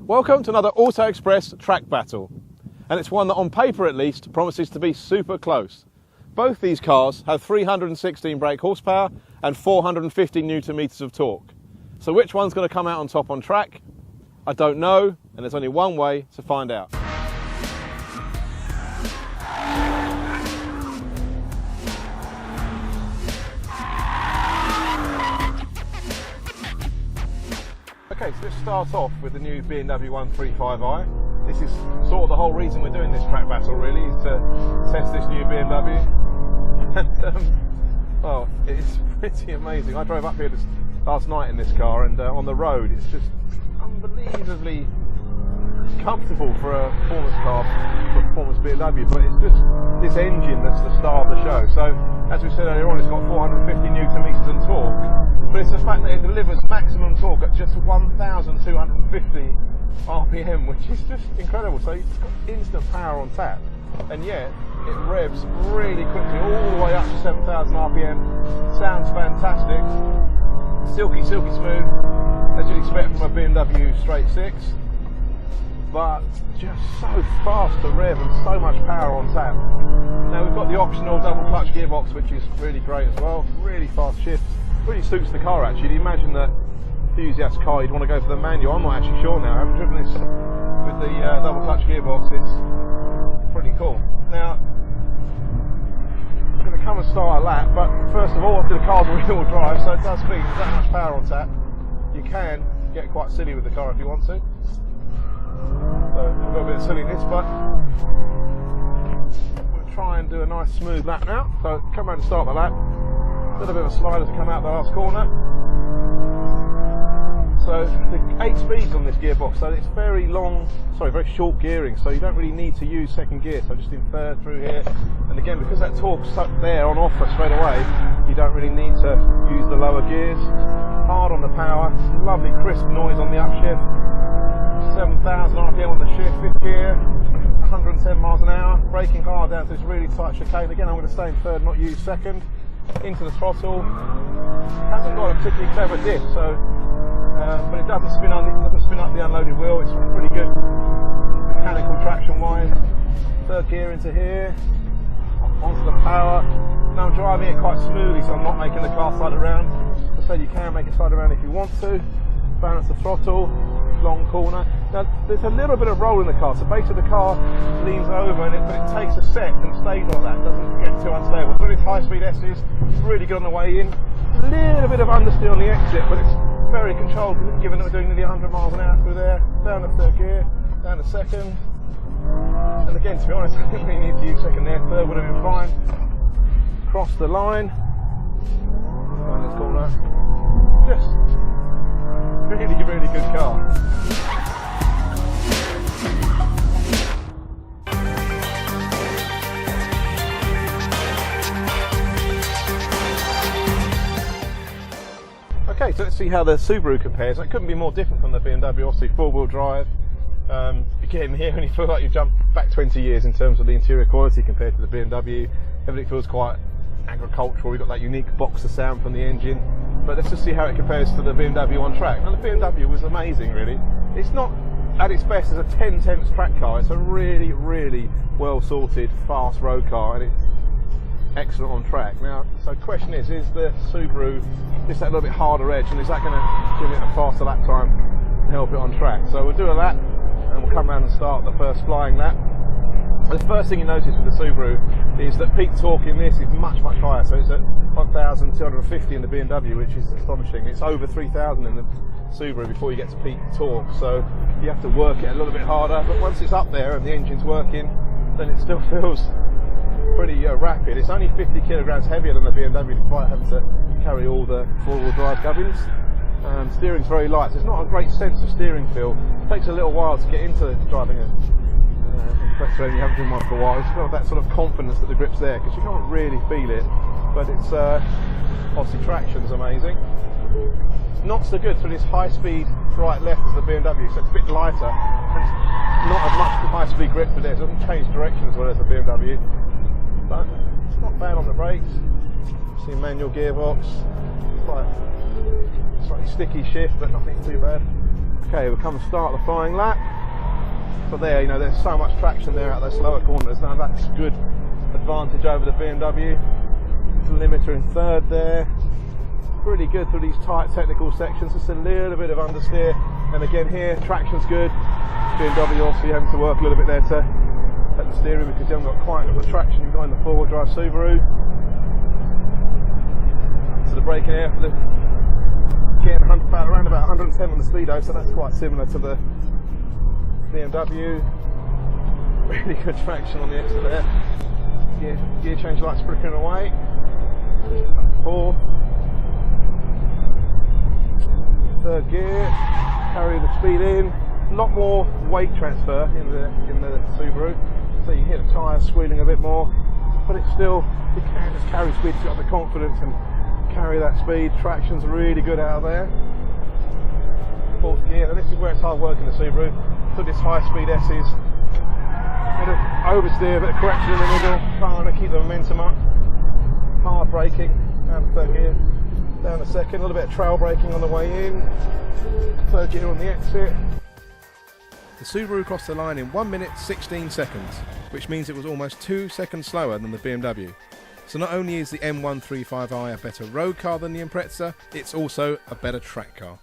Welcome to another Auto Express track battle, and it's one that on paper at least promises to be super close. Both these cars have 316 brake horsepower and 450 newton meters of torque. So which one's going to come out on top on track? I don't know, and there's only one way to find out. Okay, so let's start off with the new BMW M135i. This is sort of the whole reason we're doing this track battle, really, is to test this new BMW. And, well, it's pretty amazing. I drove up here last night in this car, and on the road it's just unbelievably comfortable for a performance car, for a performance BMW, but it's just this engine that's the star of the show. So, as we said earlier on, it's got 450 newton meters and torque. But it's the fact that it delivers maximum torque at just 1,250 RPM, which is just incredible. So it's got instant power on tap, and yet it revs really quickly, all the way up to 7,000 RPM. Sounds fantastic, silky smooth, as you'd expect from a BMW straight six, but just so fast to rev and so much power on tap. Now we've got the optional double clutch gearbox, which is really great as well, really fast shifts. Really suits the car actually. You imagine that enthusiast car, you'd want to go for the manual. I'm not actually sure now. I haven't driven this with the double clutch gearbox. It's pretty cool. Now, I'm going to come and start a lap, but first of all, the car's rear-wheel drive, so it does mean there's that much power on tap. You can get quite silly with the car if you want to. So a little bit of silliness, but we'll try and do a nice smooth lap now. So come around and start the lap. A little bit of a slide as we come out the last corner. So the 8 speeds on this gearbox, so it's very short gearing, so you don't really need to use second gear, so just in third through here. And again, because that torque's stuck there on offer straight away, you don't really need to use the lower gears. Hard on the power, lovely crisp noise on the upshift, 7,000 RPM on the shift, fifth gear, 110 miles an hour, braking hard down to this really tight chicane. Again, I'm going to stay in third, not use second. Into the throttle. Hasn't got a particularly clever diff, so but it doesn't spin up the unloaded wheel. It's pretty good mechanical traction wise. Third gear into here, onto the power. Now I'm driving it quite smoothly, so I'm not making the car slide around. As I said, you can make it slide around if you want to. Balance the throttle, long corner. Now there's a little bit of roll in the car, so basically the car leans over, but it takes a sec and stays like that, doesn't get too unstable. But with high-speed S's, it's really good on the way in. A little bit of understeer on the exit, but it's very controlled, given that we're doing nearly 100 miles an hour through there. Down to third gear, down to second. And again, to be honest, I didn't really need to use second there. Third would have been fine. Cross the line. Down this corner. Just really good car. Okay, so let's see how the Subaru compares. It couldn't be more different from the BMW, obviously four-wheel drive. Again, here when you feel like you've jumped back 20 years in terms of the interior quality compared to the BMW. Everything feels quite agricultural. We've got that unique boxer sound from the engine. But let's just see how it compares to the BMW on track. Now the BMW was amazing, really. It's not at its best as a 10/10 track car. It's a really well sorted, fast road car, and it's excellent on track. Now, so the question is the Subaru just that little bit harder edge, and is that going to give it a faster lap time and help it on track? So we'll do a lap, and we'll come around and start the first flying lap. The first thing you notice with the Subaru is that peak torque in this is much higher, so it's at 1,250 in the BMW, which is astonishing. It's over 3,000 in the Subaru before you get to peak torque, so you have to work it a little bit harder, but once it's up there and the engine's working, then it still feels pretty rapid. It's only 50 kilograms heavier than the BMW, despite having to carry all the four-wheel drive gubbins. Steering's very light, so there's not a great sense of steering feel. It takes a little while to get into driving a compressor engine. You haven't driven one for a while. It's got that sort of confidence that the grip's there, because you can't really feel it, but it's obviously traction's amazing. Not so good for this high-speed right-left as the BMW, so it's a bit lighter and not as much high-speed grip for this. It doesn't change direction as well as the BMW, but it's not bad on the brakes. See, manual gearbox, quite slightly sticky shift, but nothing too bad. Okay, we'll come and start the flying lap. But there, you know, there's so much traction there at those slower corners. Now that's good advantage over the BMW. Limiter in third there. Pretty good through these tight technical sections. Just a little bit of understeer. And again here, traction's good. BMW obviously having to work a little bit there to at the steering because you haven't got quite enough traction you've got in the four-wheel drive Subaru. So the braking air for the getting around about 110 on the speedo, so that's quite similar to the BMW. Really good traction on the exit there. Gear change lights flickering away. 4. Third gear. Carry the speed in. A lot more weight transfer in the Subaru, so you hear the tyres squealing a bit more, but it's still, you can just carry speed, you've got the confidence and carry that speed. Traction's really good out of there. Fourth gear, and this is where it's hard work in the Subaru. So this high speed S's, bit of oversteer, a bit of correction in the middle, trying to keep the momentum up. Hard braking, down the third gear, down the second, a little bit of trail braking on the way in. Third gear on the exit. The Subaru crossed the line in 1 minute 16 seconds, which means it was almost 2 seconds slower than the BMW. So not only is the M135i a better road car than the Impreza, it's also a better track car.